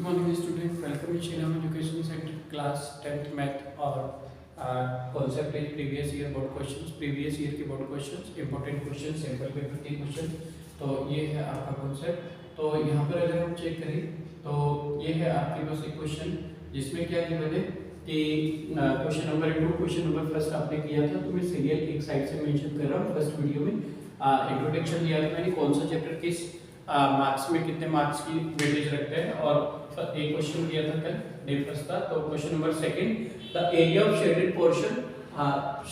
Morning student, welcome Shriram education centre class 10th math और concept is previous year board questions. Previous year के board questions, important question, sample paper के question. तो ये है आपका concept. तो यहाँ पर अगर हम चेक करें तो ये है आपके पास एक क्वेश्चन जिसमें क्या गिवन है कि question number 2, question number first आपने किया था। तो मैं सीरियल एक साइड से मेंशन कर रहा हूँ। फर्स्ट वीडियो में इंट्रोडक्शन दिया था मैंने, कौन सा चैप्टर किस मार्क्स में कितने मार्क्स की वेटेज रखते हैं, और एक क्वेश्चन दिया था कल डे फर्स्ट था। तो question number second, the area of shaded portion,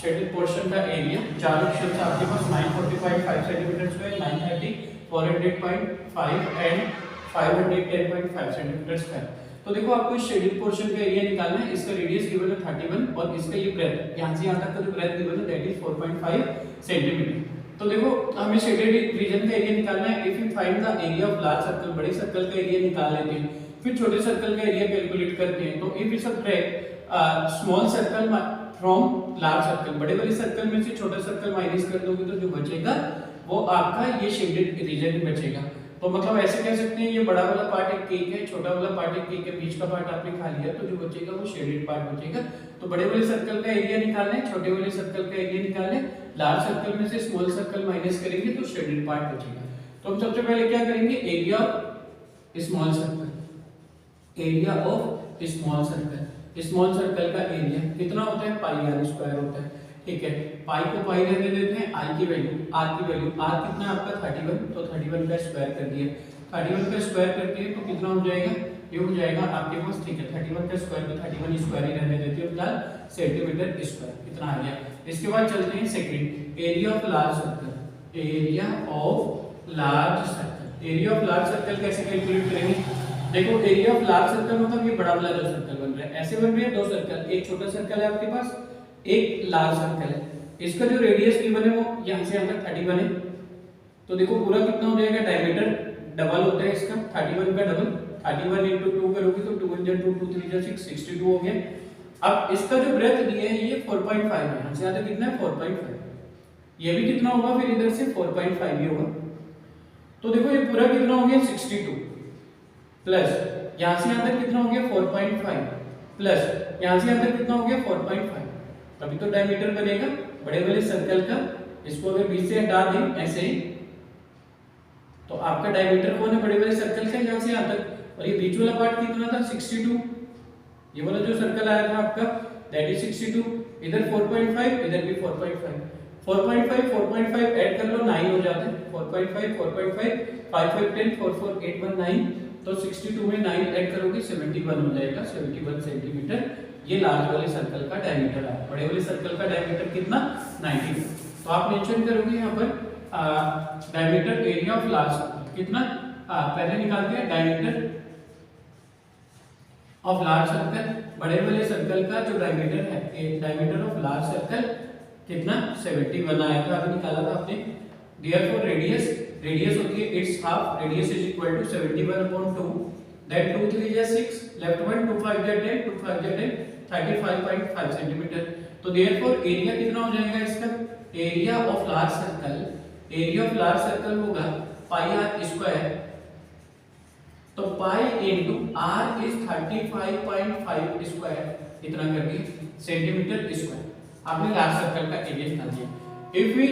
shaded portion का एरिया, चार ऑप्शन आपके पास 945 centimetre square, 930, 400.5 and 510.5 centimetre square. तो देखो आपको शेडेड पोर्शन का एरिया निकालना है। इसका रेडियस गिवन है 31 और इसका ये ब्रेथ यहां से यहां तक का जो ब्रेथ गिवन है दैट इज 4.5 सेंटीमीटर। तो देखो हमें शेडेड रीजन का एरिया निकालना है। If you find the area of large circle, बड़े सर्कल का एरिया निकाल लेते हैं, फिर छोटे सर्कल का एरिया कैलकुलेट करते हैं। तो if you subtract small circle from large circle, बड़े वाले सर्कल में से छोटा सर्कल माइनस कर दोगे तो जो बचेगा वो आपका ये शेडेड रीजन ही बचेगा। तो मतलब ऐसे कह सकते हैं ये बड़ा वाला पार्ट एक केक है, छोटा वाला पार्ट एक केक है, बीच का पार्ट आपने खा लिया तो जो बचेगा वो शेडेड पार्ट बचेगा। तो बड़े वाले सर्कल का एरिया निकालना है, छोटे वाले सर्कल का एरिया निकालना है, लार्ज सर्कल में से स्मॉल सर्कल माइनस करेंगे तो शेडेड पार्ट बचेगा। तो हम सबसे पहले क्या करेंगे, area of small circle, area of small circle, small circle का एरिया कितना होता है, पाई आर स्क्वायर होता है। ठीक है, पाई को पाई रहने देते हैं, आर की वैल्यू, आर कितना है आपका 31, तो 31 का स्क्वायर कर दिया। 31 का स्क्वायर करते हैं तो कितना हो जाएगा, ये हो जाएगा आपके पास, ठीक है 31 का स्क्वायर तो 31 स्क्वायर ही रहने देते हो फिलहाल, सेंटीमीटर स्क्वायर इतना आ गया। इसके बाद चलते हैं second, area of large circle, area of large circle. Area of large circle कैसे कैलकुलेट करेंगे, देखो एरिया ऑफ लार्ज सर्कल मतलब ये बड़ा वाला जो सर्कल बन रहा है, ऐसे बन रहे हैं दो सर्कल, एक छोटा सर्कल है आपके पास, एक लार्ज सर्कल है। इसका जो रेडियस गिवन है वो यहां से यहां तक 31 है। तो देखो पूरा कितना हो जाएगा, डायमीटर डबल होता है इसका, 31 का डबल, 31 into 2 करोगे तो 2 1 2 2 3 6 62 हो गया। अब इसका जो ब्रेथ दिया है ये 4.5 है, यहां से यहां तक कितना है 4.5, ये भी कितना होगा फिर इधर से 4.5 ही होगा। तो देखो ये पूरा कितना हो गया 62 प्लस यहां से यहां तक कितना हो गया 4.5 प्लस यहां से यहां तक कितना हो गया 4.5, तभी तो डायमीटर बनेगा बड़े वाले सर्कल का। इसको अगर बीच से हटा दें ऐसे ही तो आपका डायमीटर कौन है, बड़े वाले सर्कल का यहां से यहां तक, और ये बीच वाला पार्ट कितना था 62, ये वाला जो सर्कल आया था आपका दैट इज 62, इधर 4.5 इधर भी 4.5, 4.5 ऐड कर लो 9 हो जाते हैं, 4.5 4.5 5 5 10 4 4 8 1 9, तो 62 में 9 ऐड करोगे 71 हो जाएगा, 71 सेंटीमीटर ये लार्ज वाले सर्कल का डायमीटर है। बड़े वाले सर्कल का डायमीटर कितना 90। तो आप मेंशन करोगे यहाँ पर diameter area of large circle कितना, पहले निकालते हैं डायमीटर ऑफ लार्ज सर्कल, बड़े वाले सर्कल का जो डायमीटर है, डायमीटर ऑफ लार्ज सर्कल कितना 71 आया था, अभी निकाला था आपने। देयरफॉर रेडियस होती है it's half, radius is equal to 71/2, that 2 3 is 6, left 1 2 5 is 10, 2 5 is 10, 35.5 centimetre. तो देयरफॉर एरिया कितना हो जाएगा इसका, area of large circle, area of large circle होगा पाई आर स्क्वायर, तो pi into R is 35.5 square इतना करके सेंटीमीटर स्क्वायर आपने लार्ज सर्कल का एरिया निकाल दिया। If we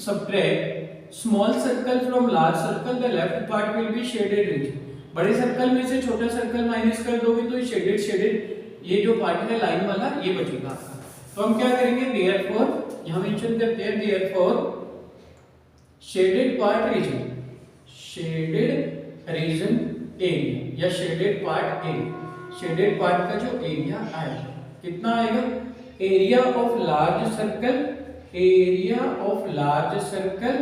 subtract small circle from large circle the left part will be shaded region, बड़े circle में से छोटा सर्कल माइनस कर दोगे तो शेडेड ये जो पार्ट है लाइन वाला ये बचेगा। तो हम क्या करेंगे, देयरफॉर यहां मेंशन करते हैं therefore shaded part region, shaded region area या shaded part area, shaded part का जो एरिया आएगा कितना आएगा, area of large circle, area of large circle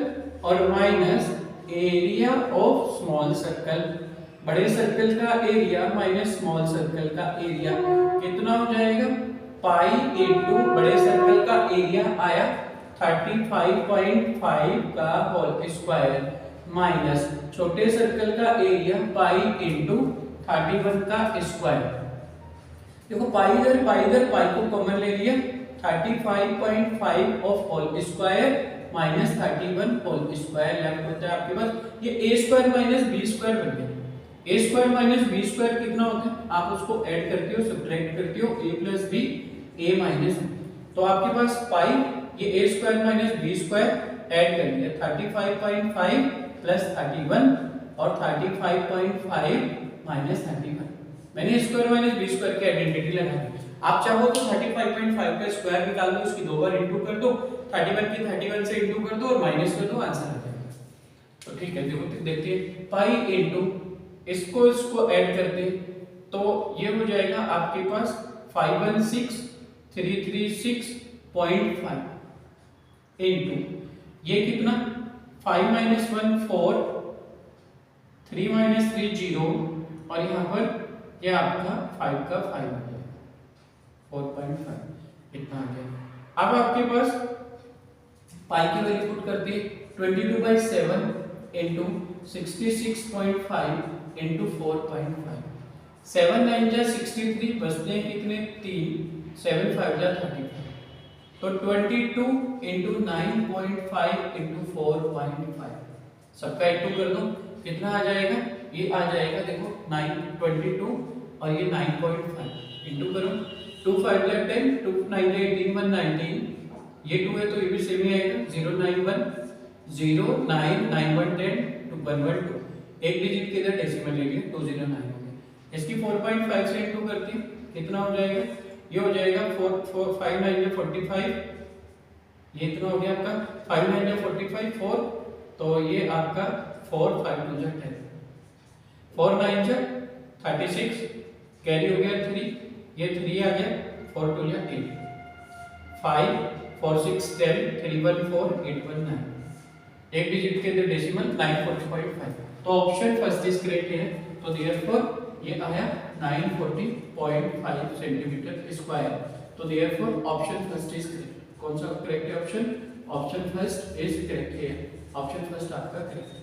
और minus area of small circle, बड़े सर्कल का एरिया माइनस स्मॉल सर्कल का एरिया कितना हो जाएगा, पाई इनटू बड़े सर्कल का एरिया आया 35.5 का होल स्क्वायर माइनस छोटे सर्कल का एरिया पाई इनटू 31 का स्क्वायर। देखो पाई को कॉमन ले लिया, 35.5 of whole square minus 31 whole square left होता है आपके पास, ये a square minus b square बन गया। A square minus B square कितना होता है, आप उसको ऐड करते हो, सब्ट्रैक्ट करते हो, A plus B A minus B, तो आपके पास पाई ये A square minus B square add कर लिया 35.5 प्लस 31 और 35.5 माइनस 35, मैंने ए स्क्वायर माइनस बी स्क्वायर की आइडेंटिटी लगा दी। आप चाहो तो 35.5 का स्क्वायर निकाल दो, उसकी दो बार इंटू कर दो, 31 की 31 से इंटू कर दो और माइनस कर दो, आंसर आ जाएगा। तो ठीक है, देखो देखते हैं, पाई इंटू इसको ऐड करते तो ये हो जाएगा आपके पास 516,336.5 इंटू ये कितना 5 माइनस 1 4 3 माइनस 3 0 और यहाँ पर ये आपका 5 का 5 आ गया 4.5 इतना आ गया। अब आपके पास पाई की वैल्यू पुट करते 22/7 इंटू 66.5 इंटू 4.5, 7 9 जा 63, बचते हैं कितने 3, 7 5 जा 35, तो 22 इंटू 9.5 इंटू 4.5, सबका इंटू कर दो, कितना आ जाएगा, ये आ जाएगा देखो 22 और ये 9.5 इंटू करो, 2 5 जा 10, 2 9 जा 18 1 19, ये 2 है तो ये भी सेम ही आएगा 0 9 1 0 9 9 1 10 2 1 1 2, एक डिजिट के इधर डेसिमल ले लिया 209 हो गया। इसकी 4.5 से इंटू करते हैं कितना हो जाएगा, ये हो जाएगा 4 4 5 9 जा 45, ये इतना हो गया आपका 5 9 जा 45 4, तो ये आपका 4 5 2 जा 10, 4 9 जा 36, कैरी हो गया 3, ये 3 आ गया 4 2 जा 8, 5 4 6 10 3 1 4 8 1 9, एक डिजिट के इधर डेसिमल 940.5, तो ऑप्शन फर्स्ट इज करेक्ट है, तो देयरफॉर ये आया 940.5 सेंटीमीटर स्क्वायर, तो therefore option first is correct. कौन सा करेक्ट है option, option first is correct है, ऑप्शन फर्स्ट आपका करेक्ट है,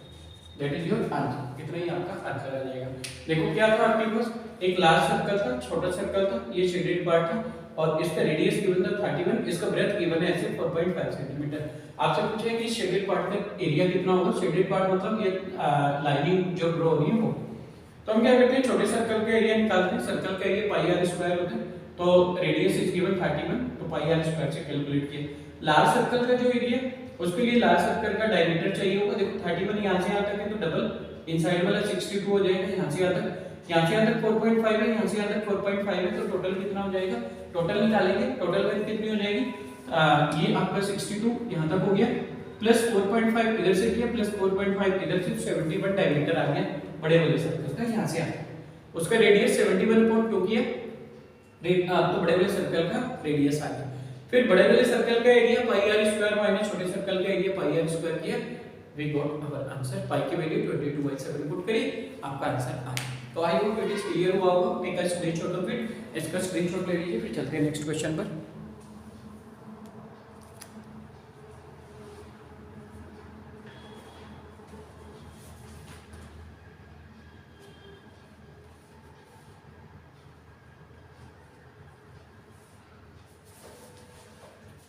दैट इज योर आंसर, कितना ही आपका आंसर आ जाएगा। देखो क्या था आपके पास, एक लार्ज सर्कल था, छोटा सर्कल था, ये शेडेड पार्ट था और इसका रेडियस गिवन था 31, इसका ब्रेथ गिवन है ऐसे 4.5 सेंटीमीटर। आपसे पूछा है कि शेडेड पार्ट का एरिया कितना होगा, शेडेड पार्ट मतलब ये लाइनिंग जो ड्रॉ हुई है वो, तो हम क्या करते हैं छोटे सर्कल का एरिया निकालते हैं, सर्कल का एरिया पाई आर स्क्वायर होता है, तो रेडियस इज गिवन 31, तो पाई आर स्क्वायर से कैलकुलेट किया। लार्ज सर्कल का जो एरिया उसके लिए लार्ज सर्कल का डायमीटर चाहिए होगा, देखो 31 यहाँ से यहाँ तक है तो डबल इनसाइड वाला 62 हो जाएगा, यहाँ से यहाँ तक, यहाँ से यहाँ तक 4.5 है, यहाँ से यहाँ तक 4.5 है, तो टोटल कितना हो जाएगा, टोटल निकालेंगे, टोटल लेंथ कितनी हो जाएगी, ये आपका 62 यहाँ तक हो गया प्लस 4.5 इधर से किया प्लस 4.5 इधर से 71 डायमीटर आ गया बड़े वाले सर्कल का, यहाँ से आया, उसका रेडियस 71.2 किया, तो बड़े वाले सर्कल का रेडियस आ गया। फिर बड़े वाले सर्कल का area pi R square minus छोटे सर्कल का एरिया पाई आर स्क्वायर किया, we got our answer, pi की वैल्यू 22/7 पुट करी, आपका आंसर आ गया। तो I hope it is clear हुआ होगा, take a screenshot of it, इसका स्क्रीनशॉट ले लीजिए, फिर चलते हैं नेक्स्ट क्वेश्चन पर।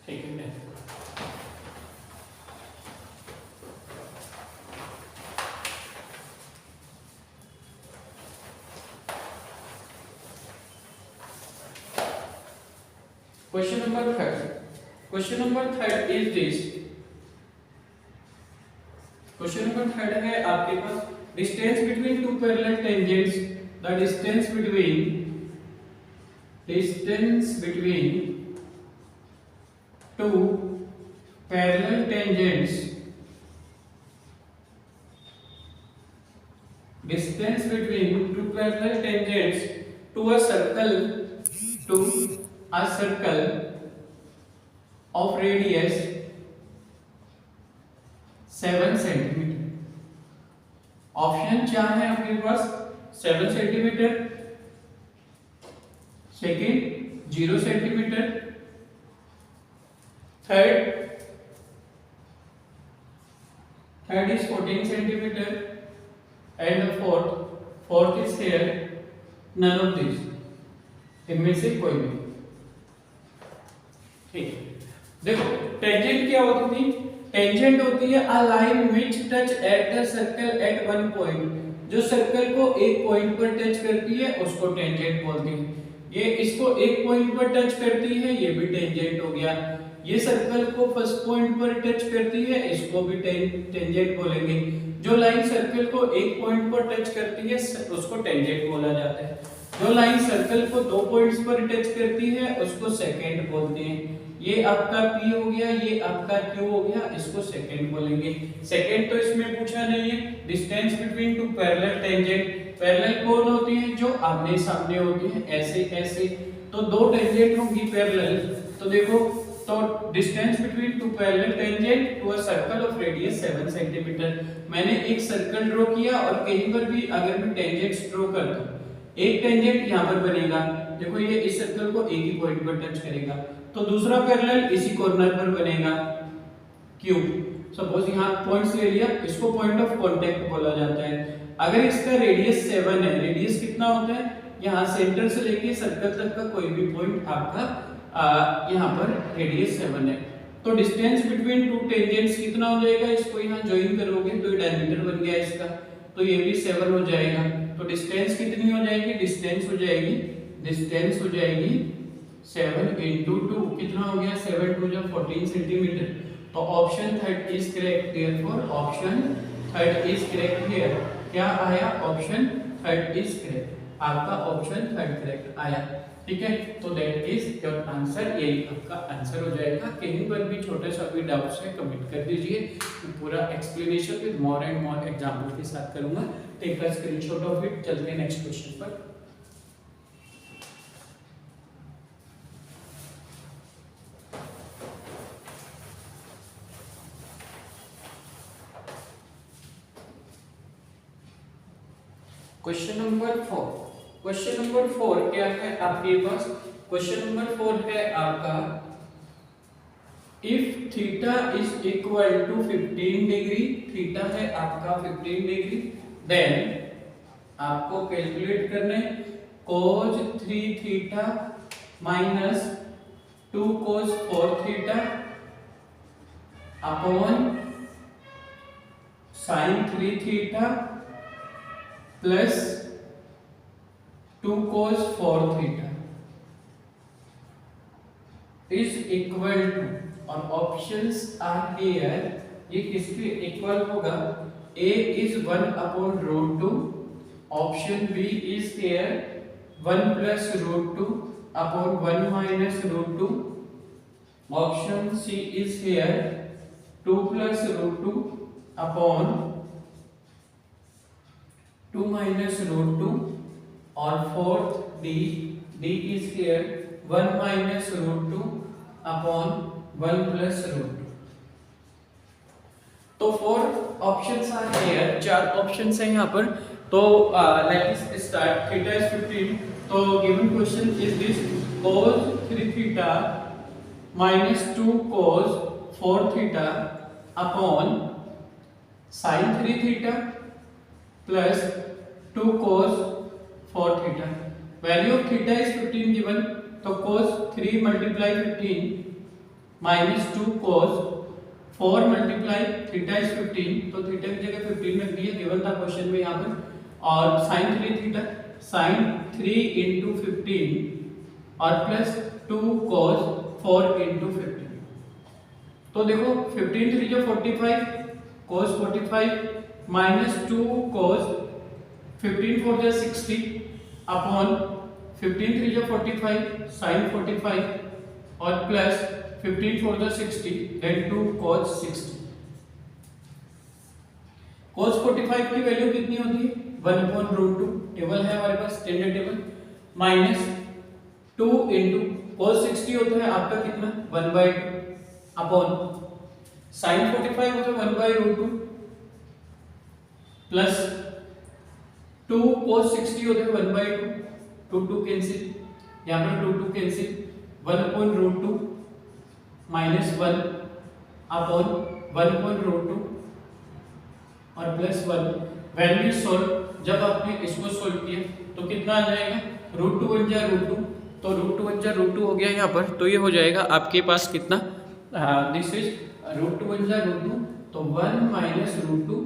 ठीक है, question number third, question number third is this, question number third है आपके पास distance between two parallel tangents, the distance between two parallel tangents, distance between two parallel tangents to a circle of radius 7 centimetre. Option क्या है आपके पास, 7 centimetre, second 0 centimetre, third is 14 centimeter and the fourth is here none of these, इनमें से कोई भी। ठीक है, देखो टेंजेंट क्या होती थी, टेंजेंट होती है a line which touch at the circle eight one point, जो सर्कल को एक पॉइंट पर टच करती है उसको टेंजेंट बोलते हैं। ये इसको एक पॉइंट पर टच करती है, ये भी टेंजेंट हो गया। ये सर्कल को फर्स्ट पॉइंट पर टच करती है, इसको भी टेंजेंट बोलेंगे। जो लाइन सर्कल को एक पॉइंट पर टच करती है उसको टेंजेंट बोला जाता है। जो लाइन सर्कल को दो पॉइंट्स पर टच करती है उसको सेकेंड बोलते हैं। ये आपका P हो गया, ये आपका Q हो गया, इसको सेकेंड बोलेंगे। सेकेंड तो इसमें पूछा नहीं है। Distance between two parallel tangent, parallel कौन होती है? जो आमने सामने होती है, ऐसे ऐसे। तो दो टेंजेंट होंगी पैरेलल, तो देखो, तो distance between two parallel tangent to a circle of radius 7 centimetre. मैंने एक सर्कल ड्रॉ किया और कहीं पर भी अगर मैं टेंजेंट्स ड्रॉ करता हूं, एक टेंजेंट यहां पर बनेगा, देखो ये इस सर्कल को एक ही पॉइंट पर टच करेगा, तो दूसरा पैरेलल इसी कॉर्नर पर बनेगा Q। सपोज यहां पॉइंट्स ले लिया, इसको पॉइंट ऑफ कांटेक्ट बोला जाता है। अगर इसका रेडियस 7 है, रेडियस कितना होता है? यहां सेंटर से लेके सर्कल तक का कोई भी पॉइंट आपका यहां पर रेडियस 7 है, तो डिस्टेंस बिटवीन टू टेंजेंट्स कितना हो जाएगा? इसको यहां ज्वाइन करोगे तो ये डायमीटर बन गया इसका, तो ये भी 7 हो जाएगा। तो डिस्टेंस कितनी हो जाएगी? डिस्टेंस हो जाएगी 7 into 2, कितना हो गया? 7 2 जा 14 सेंटीमीटर। तो option third is correct, therefore option third is correct here. क्या आया? ऑप्शन थर्ड इज करेक्ट, आपका ऑप्शन थर्ड करेक्ट आया। ठीक है, तो दैट इज योर आंसर, यही आपका आंसर हो जाएगा। कहीं पर भी छोटा सा भी डाउट्स है कमेंट कर दीजिए, पूरा explanation with more and more example के साथ करूंगा। Take a screenshot of it. चलते हैं नेक्स्ट क्वेश्चन पर। Question number 4। क्वेश्चन नंबर 4 क्या है आपके पास? क्वेश्चन नंबर 4 है आपका, if theta is equal to 15 degree, theta है आपका 15 डिग्री, देन आपको कैलकुलेट करना है cos 3 theta minus 2 cos 4 theta upon sin 3 theta plus 2 cos 4 theta is equal to, और ऑप्शंस आर हियर, ये किसके इक्वल होगा? A is 1 upon root 2, option B is here 1 plus root 2 upon 1 minus root 2, option C is here 2 plus root 2 upon 2 minus root 2, और fourth D is here 1 minus root 2 upon 1 plus root 2। तो 4 options are here, 4 options हैं यहाँ पर। तो let's start. Theta is 15, तो given question is this, cos 3 theta minus 2 cos 4 theta upon sin 3 theta plus 2 cos 4 theta. Value of theta is 15 given, तो cos 3 multiply 15 minus 2 cos 4 multiply theta is 15, तो theta की जगह 15 रख दिया, given था question में यहाँ पर। और sin 3 थीटा, sin 3 into 15 और प्लस 2 cos 4 into 15। तो देखो 15 3 जो 45 cos 45 माइनस 2 cos 15 4 जो 60 अपॉन 15 3 जो 45 sin 45 और प्लस 15 4 जो 60 then 2 cos 60। cos 45 की वैल्यू कितनी होती है? 1 upon root 2, टेबल है हमारे पास, standard table, minus 2 into cos 60 होता है आपका कितना? 1/2 अपॉन sin 45 होता है 1/√2 प्लस 2 cos 60 होता है 1/2, 2 कैंसिल, यहाँ पर 2 cancel, 1 upon √2 minus 1 upon 1 upon √2 और प्लस 1। वैल्यू सॉल्व, जब आपने इसको सॉल्व किया तो कितना आ जाएगा? √2 बन जाए √2, तो √2 बन जाए √2 हो गया यहाँ पर, तो ये हो जाएगा आपके पास कितना? दिस इज √2 बन जाए √2, तो 1 माइनस √2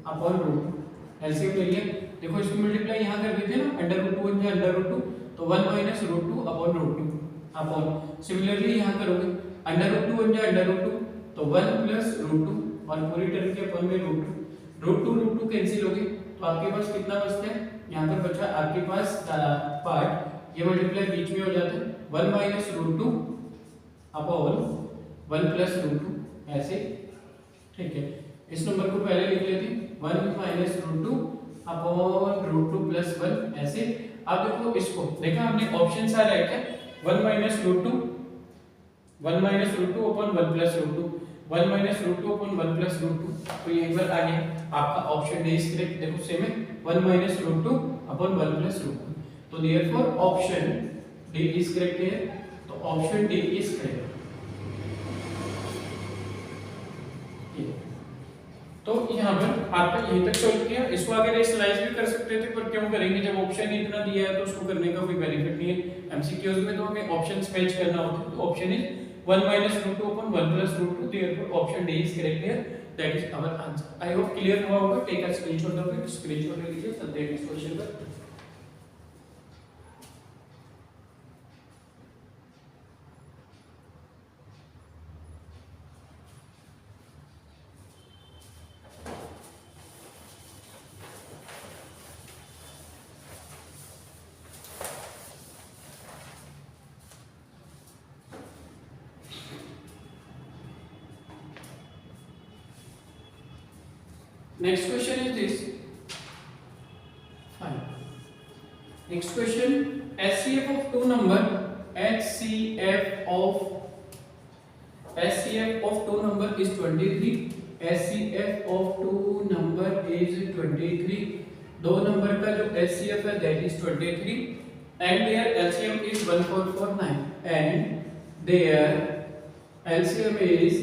अपॉन √2, एलसीएम ले लिया, देखो इसको मल्टीप्लाई यहाँ कर देते हैं ना, अंडर रूट 2 बन जाए अंडर रूट 2, तो 1 minus root 2 upon root 2 upon, similarly यहाँ करोगे अंडर रूट 2 बन जाए अंडर रूट 2, तो 1 प्लस रूट 2 और पूरी टर्म के अपन में रूट 2 कैंसिल हो गई, तो आपके पास कितना बचता है, यहाँ पर बचा आपके पास पार्ट, ये मल्टीप्लाई बीच में हो जाता है 1 minus root 2 upon 1 plus root 2 ऐसे, ठीक है। इस नंबर को पहले लिख लेते हैं 1 minus root 2 upon root 2 plus 1 ऐसे। अब देखो इसको देखा हमने ऑप्शन आ रहा है क्या, 1 minus root 2 upon 1 plus root 2, 1 minus root 2 upon 1 plus root 2, तो ये एक बार आ गया आपका ऑप्शन डी इज करेक्ट। देखो सेम है 1 minus root 2 upon 1 plus root 2, तो therefore option D is correct है, तो ऑप्शन डी इज करेक्ट। तो यहाँ पर आपका यहीं तक सॉल्व किया, इसको अगर एनालाइज भी कर सकते थे पर क्यों करेंगे, जब ऑप्शन इतना दिया है तो उसको करने का कोई बेनिफिट नहीं है। एमसीक्यूज में तो हमें ऑप्शंस मैच करना होता है, तो option is 1 minus root 2 upon 1 plus root 2, therefore option D is correct here, that is our answer. I hope clear हुआ होगा, take a screenshot of it, screenshot ले लीजिए, चलते हैं नेक्स्ट क्वेश्चन पर। Next question is this. Fine. Next question. HCF of two number. HCF of two number is 23. HCF of two number is 23. दो number का जो HCF है that is 23 and their LCM is 1449 and their LCM is,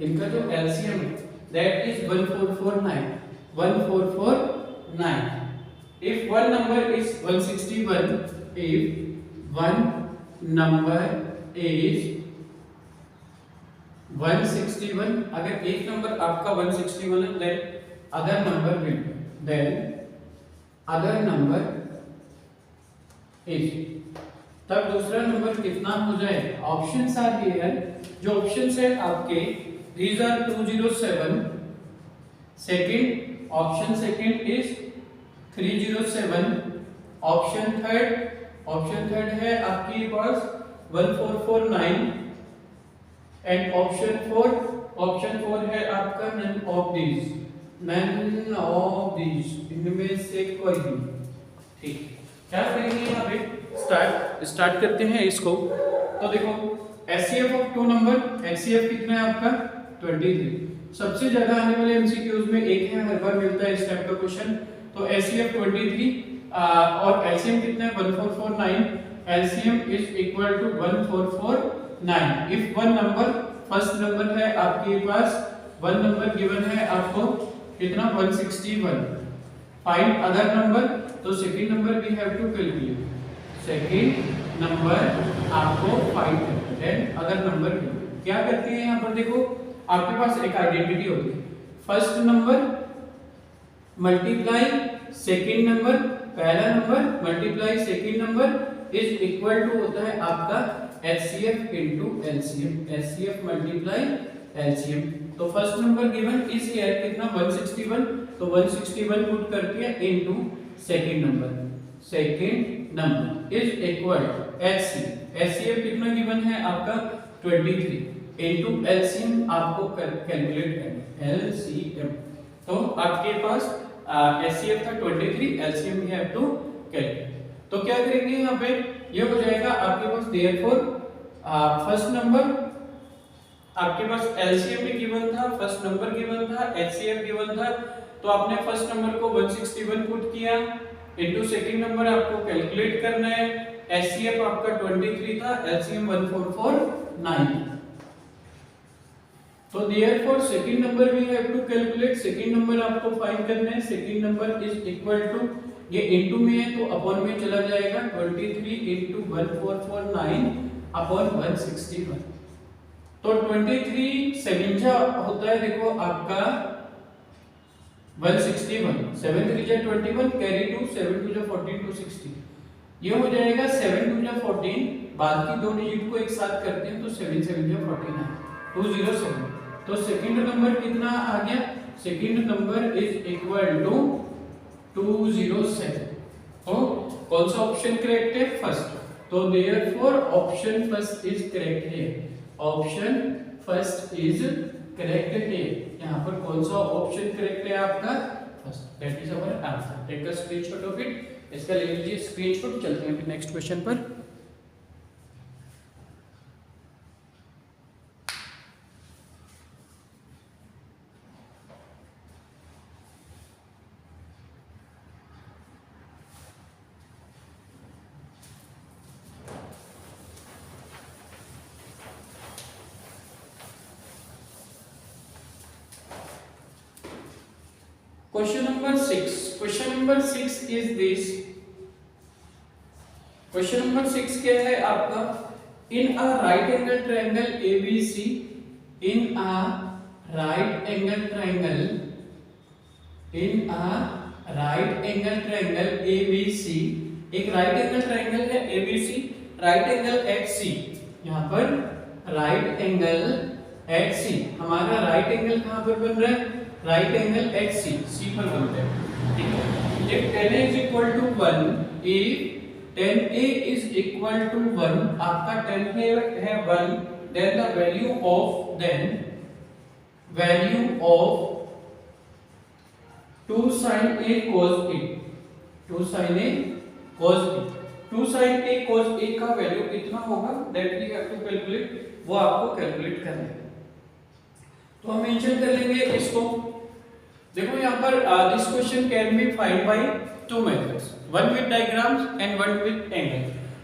इनका जो LCM है that is 1449. If one number is 161, if one number is 161, अगर एक number आपका 161 है, then other number will be, then other number is, तब दूसरा number कितना हो जाएगा, ऑप्शंस आर हियर, जो ऑप्शंस है आपके these are 207, second option second is 307, option third है आपके पास 1449 and option four है आपका none of these, इनमें से कोई भी, ठीक। क्या करेंगे यहाँ पे, स्टार्ट करते हैं इसको। तो देखो HCF of two number, HCF कितना है आपका 23, सबसे ज्यादा आने वाले एमसीक्यूज में एक है, हर बार मिलता है इस टाइप का क्वेश्चन। तो HCF 23 और LCM कितना है 1449, LCM is equal to 1449। If one number, first number है आपके पास, वन नंबर गिवन है आपको कितना 161, फाइंड अदर नंबर, तो second number we have to calculate, second number आपको फाइंड करना है, देन अदर नंबर क्या करते हैं यहाँ पर देखो, आपके पास एक आइडेंटिटी होती है, first number multiply second number, पहला number multiply second number is equal to होता है आपका HCF into LCM, HCF multiply LCM। तो first number given is here कितना 161, तो 161 पुट करके into second number is equal HCF कितना गिवन है आपका 23 इनटू LCM आपको कैलकुलेट करना है, LCM। तो आपके पास HCF था 23, LCM we have to calculate. तो क्या करेंगे यहाँ पे, ये हो जाएगा आपके पास देयरफॉर फर्स्ट नंबर आपके पास LCM भी गिवन था, फर्स्ट नंबर गिवन था, HCF गिवन था, तो आपने फर्स्ट नंबर को 161 पुट किया इनटू सेकंड नंबर आपको कैलकुलेट करना है, HCF आपका 23 था, LCM 1449। तो therefore second number we have to calculate, second number आपको फाइंड करना है, second number is equal to, ये इनटू में है तो अपॉन में चला जाएगा, 23 इनटू 1449 अपॉन 161। तो 23 सेकंड होता है देखो आपका 161, 7 3 जा 21, कैरी 2, 7 2 जा 14, 260। ये हो जाएगा 7 2 जा 14, बाद की दो डिजिट को एक साथ करते हैं तो 7 7 जा 14 है, 207। तो सेकंड नंबर कितना आ गया? Second number is equal to 207। तो कौन सा ऑप्शन करेक्ट है? फर्स्ट। तो therefore option first is correct है, ऑप्शन फर्स्ट इज करेक्ट है। यहाँ पर कौन सा ऑप्शन करेक्ट है आपका? First. That is our answer. Take a screenshot of it, इसका ले लीजिए स्क्रीनशॉट। चलते हैं फिर नेक्स्ट क्वेश्चन पर। Question number 6. Question number 6 is this. Question number 6 क्या है आपका? In a right angle triangle ABC, in a right angle triangle, in a right angle triangle ABC, एक right angle triangle है ABC, right angle at C। यहाँ पर right angle at C, हमारा right angle कहाँ पर बन रहा है? राइट एंगल एट सी, सी पर बनते हैं, ठीक है। If tan a is equal to 1, if tan a is equal to 1, आपका tan a है 1, then the value of 2 sin a cos a, 2 sin a cos a, 2 sin a cos a का value कितना होगा? That we have to calculate, वो आपको calculate करना है। तो हम मेंशन कर लेंगे इसको। देखो यहाँ पर this question can be find by two methods, one with diagrams and one with angle.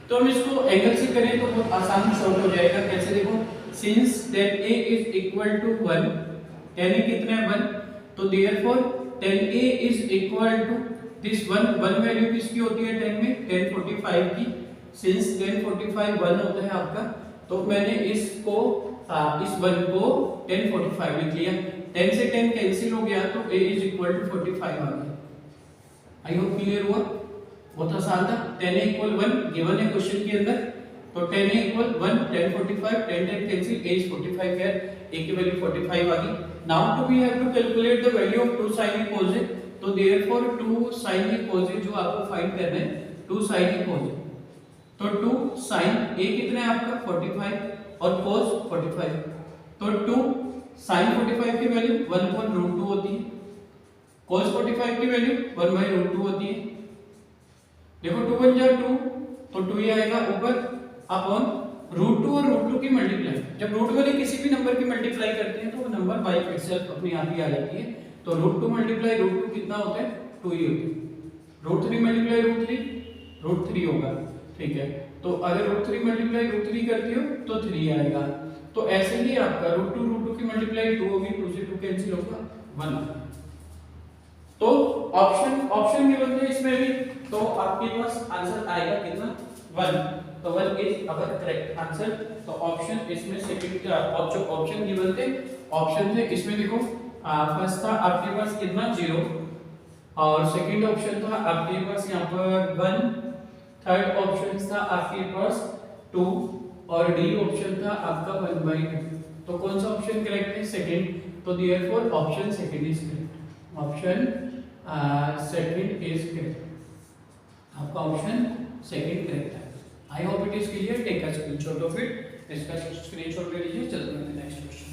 तो हम इसको एंगल से करें तो बहुत आसान सॉल्व हो जाएगा। कैसे? देखो, since tan a is equal to 1, tan a कितना है? 1, तो therefore tan a is equal to this 1 value किसकी होती है tan में? tan 45 की। सिंस tan 45 1 होता है आपका, तो मैंने इसको इस 1 को tan 45 लिख लिया। 10 से 10 कैंसिल हो गया तो a is equal to 45 आ गया। आई होप क्लियर हुआ? बहुत आसान था। tan a equal 1 गिवन है क्वेश्चन के अंदर, तो tan a equal 1, tan 45, tan 10 cancel, a is 45 है, a की वैल्यू 45 आ गई। Now two we have to calculate the value of 2 sin a cos a, तो देयरफॉर 2 sin a cos a जो आपको फाइंड करना है, 2 sin a cos a, तो 2 sin a कितना है आपका? 45 और cos 45, तो 2 sin 45 की वैल्यू 1/√2 होती है, cos 45 की वैल्यू 1/√2 होती है। देखो 2 1 जा 2, तो 2 ही आएगा ऊपर अपॉन √2 और √2 की मल्टीप्लाई। जब रूट वाले किसी भी नंबर की मल्टीप्लाई करते हैं तो वो नंबर बाय इटसेल्फ अपने आप ही आ जाती है। तो √2 मल्टीप्लाई √2 कितना होता है? 2 ही होता है। √3 मल्टीप्लाई √3 होगा, ठीक है। तो अगर √3 मल्टीप्लाई √3 करती हो तो 3 आएगा। तो ऐसे ही आपका √2 की मल्टीप्लाई 2 होगी, 2 से 2 कैंसिल होगा, 1। तो ऑप्शन गिवन है इसमें भी, तो आपके पास आंसर आएगा कितना? 1। तो 1 इज आवर करेक्ट आंसर। तो ऑप्शन इसमें सेकंड का ऑप्शन गिवन थे, ऑप्शन थे इसमें देखो, फर्स्ट था आपके पास कितना? 0, और सेकंड ऑप्शन था आपके पास यहाँ पर 1, थर्ड ऑप्शन था आपके पास 2, और डी ऑप्शन था आपका 1/2। तो कौन सा ऑप्शन करेक्ट है? सेकंड। तो therefore option second is correct, option second is correct, आपका ऑप्शन सेकंड करेक्ट है। I hope it is clear. Take a screenshot of it, इसका स्क्रीनशॉट ले लीजिए। चलते हैं नेक्स्ट क्वेश्चन।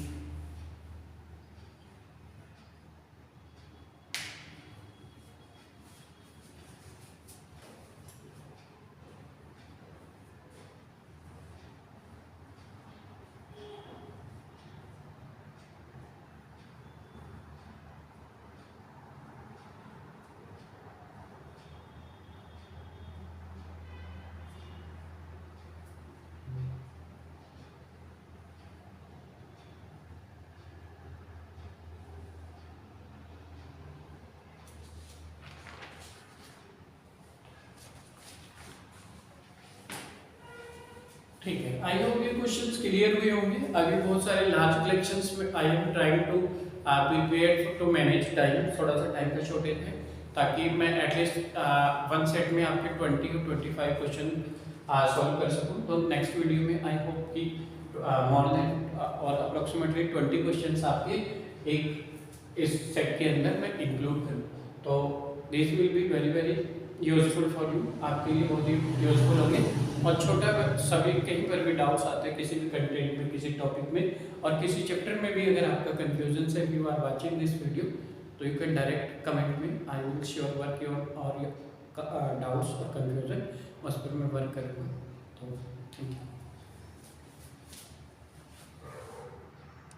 ठीक है, आई होप ये क्वेश्चंस क्लियर हुए होंगे। अभी बहुत सारे लार्ज कलेक्शंस में I am trying to prepare to manage time, थोड़ा सा टाइम का शॉर्टेज है, ताकि मैं एटलीस्ट वन सेट में आपके 20 to 25 क्वेश्चन सॉल्व कर सकूं। तो नेक्स्ट वीडियो में आई होप कि मोर देन और अप्रोक्सीमेटली 20 क्वेश्चंस आपके एक इस सेट के अंदर मैं इंक्लूड करूँ। तो this will be very very useful for you, आपके लिए बहुत ही यूजफुल होंगे। और छोटा सभी कहीं पर भी डाउट्स आते हैं किसी भी कंटेंट में, किसी टॉपिक में और किसी चैप्टर में भी, अगर आपका कंफ्यूजन से you are watching this video, तो यू कैन डायरेक्ट कमेंट में, I will sure work your और डाउट्स और कंफ्यूजन, उस पर मैं वर्क करूँगा। तो थैंक यू।